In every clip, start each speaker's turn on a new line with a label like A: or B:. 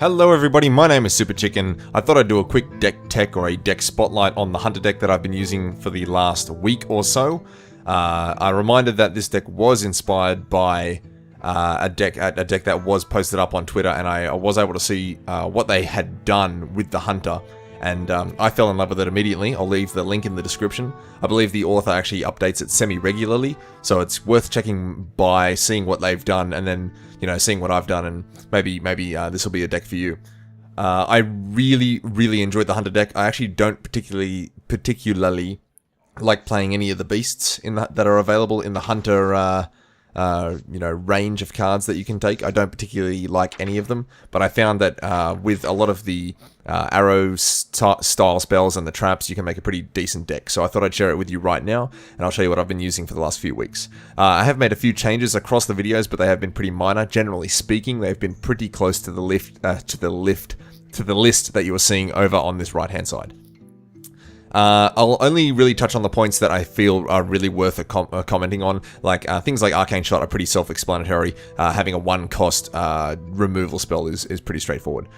A: Hello everybody, my name is Super Chicken. I thought I'd do a quick deck tech or a deck spotlight on the Hunter deck that I've been using for the last week or so. I reminded that this deck was inspired by a deck that was posted up on Twitter, and I was able to see what they had done with the Hunter. And I fell in love with it immediately. I'll leave the link in the description. I believe the author actually updates it semi-regularly, so it's worth checking by seeing what they've done, and then, you know, seeing what I've done, and maybe this will be a deck for you. I really enjoyed the Hunter deck. I actually don't particularly like playing any of the beasts that are available in the Hunter range of cards that you can take. I don't particularly like any of them, but I found that with a lot of the arrow style spells and the traps, you can make a pretty decent deck. So I thought I'd share it with you right now, and I'll show you what I've been using for the last few weeks. I have made a few changes across the videos, but they have been pretty minor. Generally speaking, they've been pretty close to the list that you are seeing over on this right hand side. I'll only really touch on the points that I feel are really worth commenting on, like things like Arcane Shot are pretty self-explanatory. Having a 1-cost removal spell is pretty straightforward.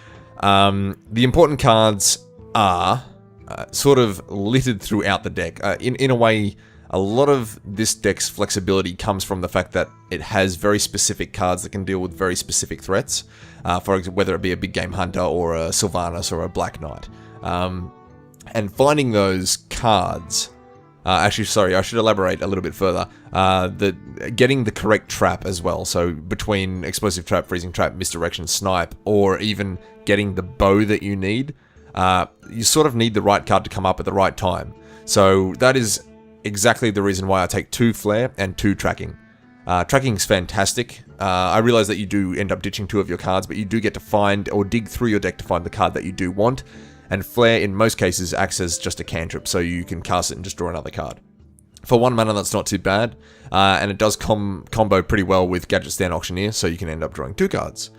A: The important cards are sort of littered throughout the deck. In a way, a lot of this deck's flexibility comes from the fact that it has very specific cards that can deal with very specific threats, for example, whether it be a big game hunter or a Sylvanas or a Black Knight. And finding those cards, actually, sorry, I should elaborate a little bit further. Getting the correct trap as well. So between Explosive Trap, Freezing Trap, Misdirection, Snipe, or even getting the bow that you need, you sort of need the right card to come up at the right time. So that is exactly the reason why I take 2 Flare and 2 Tracking. Tracking's fantastic. I realize that you do end up ditching 2 of your cards, but you do get to find or dig through your deck to find the card that you do want. And Flare, in most cases, acts as just a cantrip, so you can cast it and just draw another card. For 1 mana, that's not too bad, and it does combo pretty well with Gadget Stand Auctioneer, so you can end up drawing 2 cards.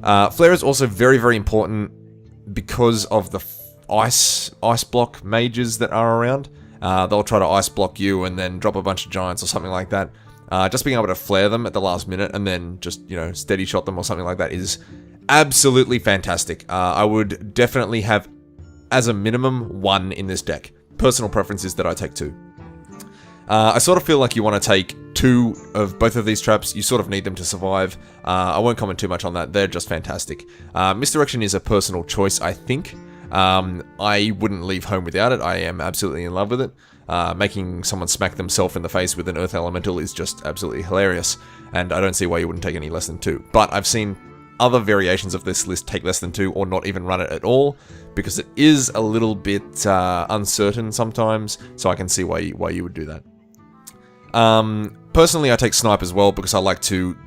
A: Flare is also very important because of the ice block mages that are around. They'll try to ice block you and then drop a bunch of giants or something like that. Just being able to flare them at the last minute and then just, you know, steady shot them or something like that is absolutely fantastic. I would definitely have, as a minimum, 1 in this deck. Personal preference is that I take 2. I sort of feel like you want to take 2 of both of these traps. You sort of need them to survive. I won't comment too much on that. They're just fantastic. Misdirection is a personal choice, I think. I wouldn't leave home without it. I am absolutely in love with it. Making someone smack themselves in the face with an Earth Elemental is just absolutely hilarious, and I don't see why you wouldn't take any less than 2. But I've seen other variations of this list take less than 2 or not even run it at all, because it is a little bit uncertain sometimes, so I can see why you would do that. Personally, I take Snipe as well because I like to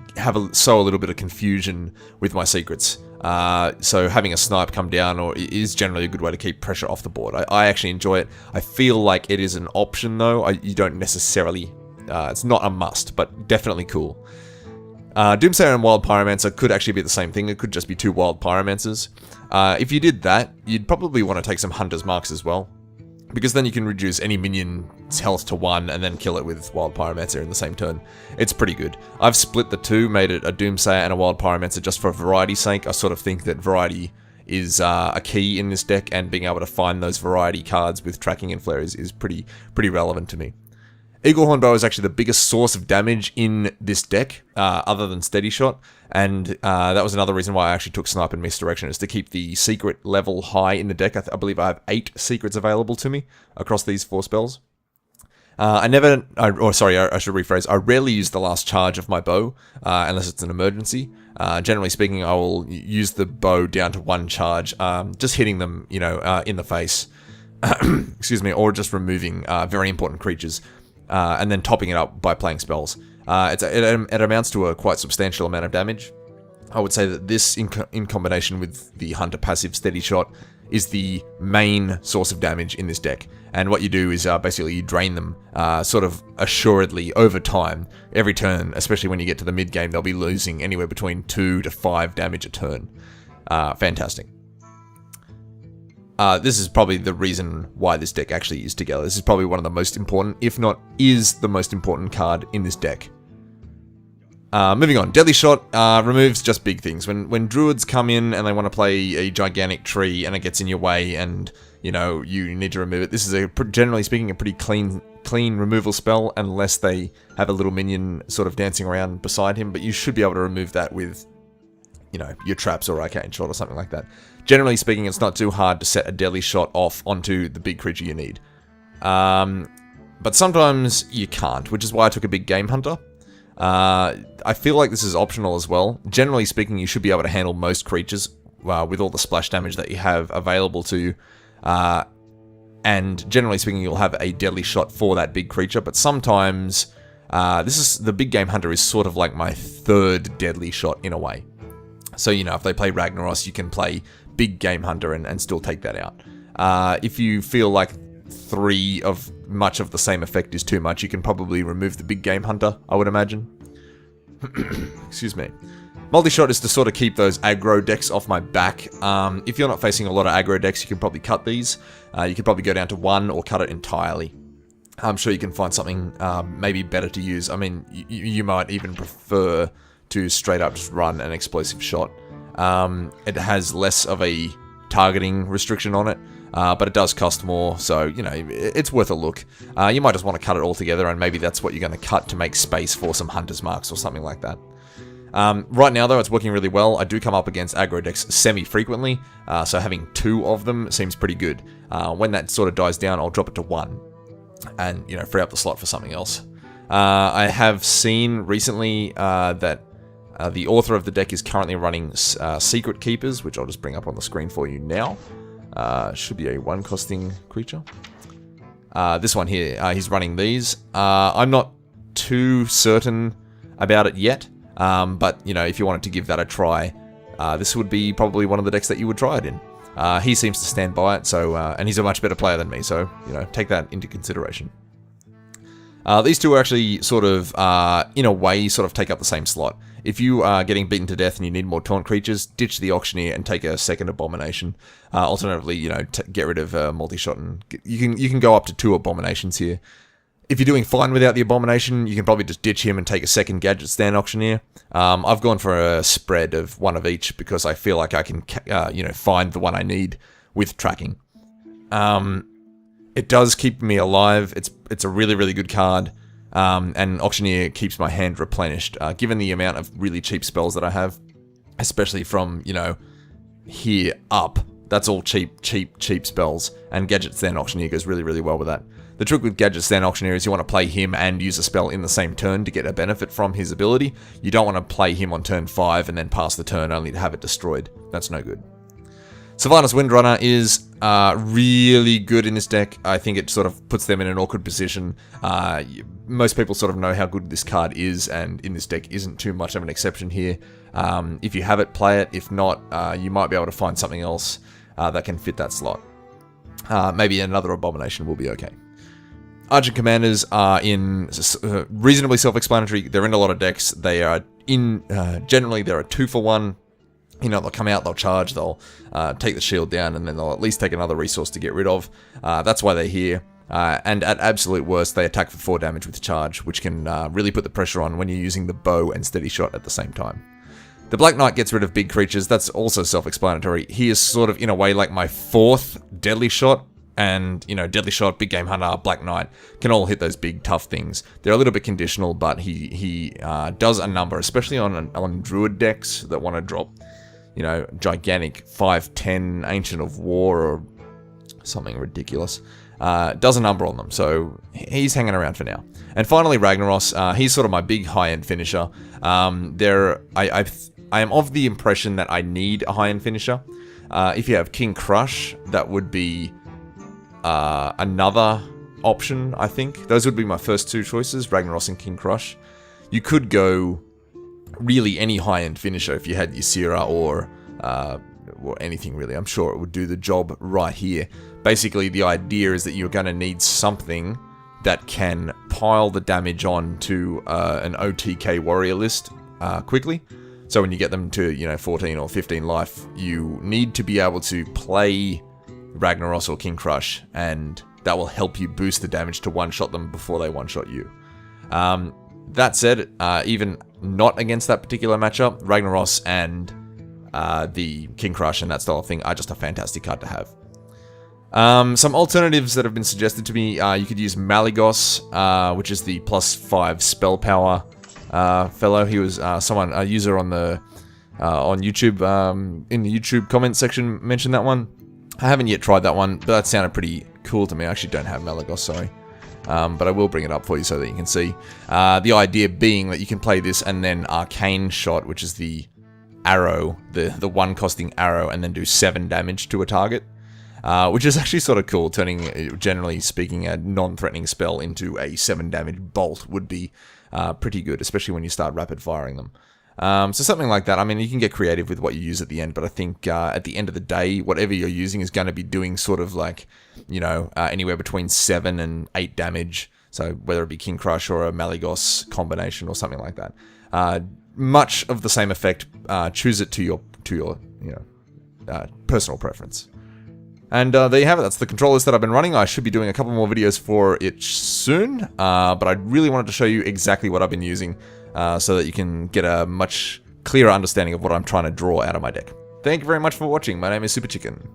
A: sow a little bit of confusion with my secrets. So having a Snipe come down is generally a good way to keep pressure off the board. I actually enjoy it. I feel like it is an option though. You don't necessarily, it's not a must, but definitely cool. Doomsayer and Wild Pyromancer could actually be the same thing. It could just be 2 Wild Pyromancers. If you did that, you'd probably want to take some Hunter's Marks as well, because then you can reduce any minion's health to 1 and then kill it with Wild Pyromancer in the same turn. It's pretty good. I've split the 2, made it a Doomsayer and a Wild Pyromancer just for variety's sake. I sort of think that variety is a key in this deck, and being able to find those variety cards with Tracking and Flare is pretty relevant to me. Eaglehorn Bow is actually the biggest source of damage in this deck, other than Steady Shot, and that was another reason why I actually took Snipe and Misdirection, is to keep the secret level high in the deck. I believe I have 8 secrets available to me across these 4 spells. I should rephrase, I rarely use the last charge of my bow, unless it's an emergency. Generally speaking, I will use the bow down to 1 charge, just hitting them, you know, in the face, excuse me, or just removing very important creatures. And then topping it up by playing spells. It amounts to a quite substantial amount of damage. I would say that this, in combination with the Hunter passive Steady Shot, is the main source of damage in this deck. And what you do is basically you drain them sort of assuredly over time. Every turn, especially when you get to the mid-game, they'll be losing anywhere between 2 to 5 damage a turn. Fantastic. This is probably the reason why this deck actually is together. This is probably one of the most important, if not is the most important card in this deck. Moving on, Deadly Shot removes just big things. When druids come in and they want to play a gigantic tree and it gets in your way and, you know, you need to remove it, this is, generally speaking, a pretty clean removal spell unless they have a little minion sort of dancing around beside him, but you should be able to remove that with, you know, your traps or arcane shot or something like that. Generally speaking, it's not too hard to set a Deadly Shot off onto the big creature you need. But sometimes you can't, which is why I took a big Game Hunter. I feel like this is optional as well. Generally speaking, you should be able to handle most creatures with all the splash damage that you have available to you. And generally speaking, you'll have a Deadly Shot for that big creature, but sometimes the big Game Hunter is sort of like my third Deadly Shot in a way. So, you know, if they play Ragnaros, you can play big Game Hunter and still take that out. If you feel like 3 of much of the same effect is too much, you can probably remove the big Game Hunter, I would imagine. Excuse me. Multi-shot is to sort of keep those aggro decks off my back. If you're not facing a lot of aggro decks, you can probably cut these. You could probably go down to 1 or cut it entirely. I'm sure you can find something maybe better to use. I mean, you might even prefer to straight up just run an explosive shot. It has less of a targeting restriction on it, but it does cost more, so, you know, it's worth a look. You might just want to cut it all together, and maybe that's what you're going to cut to make space for some Hunter's Marks or something like that. Right now, though, it's working really well. I do come up against aggro decks semi-frequently, so having 2 of them seems pretty good. When that sort of dies down, I'll drop it to 1, and, you know, free up the slot for something else. I have seen recently that the author of the deck is currently running Secret Keepers, which I'll just bring up on the screen for you now. Should be a 1-costing creature. This one here, he's running these. I'm not too certain about it yet, but, you know, if you wanted to give that a try, this would be probably one of the decks that you would try it in. He seems to stand by it, so and he's a much better player than me, so, you know, take that into consideration. These two are actually sort of, in a way, sort of take up the same slot. If you are getting beaten to death and you need more taunt creatures, ditch the Auctioneer and take a second Abomination. Alternatively, you know, get rid of multi-shot, and you can go up to 2 Abominations here. If you're doing fine without the Abomination, you can probably just ditch him and take a second Gadget Stand Auctioneer. I've gone for a spread of 1 of each because I feel like I can, you know, find the one I need with tracking. It does keep me alive. It's a really, really good card. And Auctioneer keeps my hand replenished. Given the amount of really cheap spells that I have, especially from, you know, here up, that's all cheap spells. And Gadget Stand Auctioneer goes really, really well with that. The trick with Gadget Stand Auctioneer is you want to play him and use a spell in the same turn to get a benefit from his ability. You don't want to play him on turn 5 and then pass the turn only to have it destroyed. That's no good. Sylvanas Windrunner is really good in this deck. I think it sort of puts them in an awkward position. Most people sort of know how good this card is, and in this deck isn't too much of an exception here. If you have it, play it. If not, you might be able to find something else that can fit that slot. Maybe another Abomination will be okay. Argent Commanders are in reasonably self-explanatory. They're in a lot of decks. They are in, generally they're a 2-for-1. You know, they'll come out, they'll charge, they'll take the shield down, and then they'll at least take another resource to get rid of. That's why they're here. And at absolute worst, they attack for 4 damage with charge, which can really put the pressure on when you're using the bow and steady shot at the same time. The Black Knight gets rid of big creatures. That's also self-explanatory. He is sort of, in a way, like my 4th Deadly Shot. And, you know, Deadly Shot, Big Game Hunter, Black Knight can all hit those big, tough things. They're a little bit conditional, but he does a number, especially on Druid decks that want to drop, you know, gigantic 5/10 Ancient of War or something ridiculous. Does a number on them, so he's hanging around for now. And finally, Ragnaros. He's sort of my big high-end finisher. I am of the impression that I need a high-end finisher. If you have King Crush, that would be another option, I think. Those would be my first 2 choices, Ragnaros and King Crush. You could go really any high-end finisher if you had Ysera or anything really. I'm sure it would do the job right here. Basically, the idea is that you're going to need something that can pile the damage on to an OTK warrior list quickly. So when you get them to, you know, 14 or 15 life, you need to be able to play Ragnaros or King Crush, and that will help you boost the damage to one-shot them before they one-shot you. That said, even not against that particular matchup, Ragnaros and the King Crush and that style of thing are just a fantastic card to have. Some alternatives that have been suggested to me, you could use Malygos, which is the +5 spell power fellow. He was a user on the on YouTube, in the YouTube comment section mentioned that one. I haven't yet tried that one, but that sounded pretty cool to me. I actually don't have Malygos, sorry. But I will bring it up for you so that you can see. The idea being that you can play this and then Arcane Shot, which is the arrow, the one costing arrow, and then do 7 damage to a target. Which is actually sort of cool. Turning, generally speaking, a non-threatening spell into a 7 damage bolt would be pretty good, especially when you start rapid firing them. So something like that. I mean, you can get creative with what you use at the end, but I think at the end of the day, whatever you're using is going to be doing sort of like, you know, anywhere between 7 and 8 damage. So whether it be King Crush or a Malygos combination or something like that. Much of the same effect. Choose it to your you know, personal preference. And there you have it. That's the control list that I've been running. I should be doing a couple more videos for it soon, but I really wanted to show you exactly what I've been using so that you can get a much clearer understanding of what I'm trying to draw out of my deck. Thank you very much for watching. My name is Super Chicken.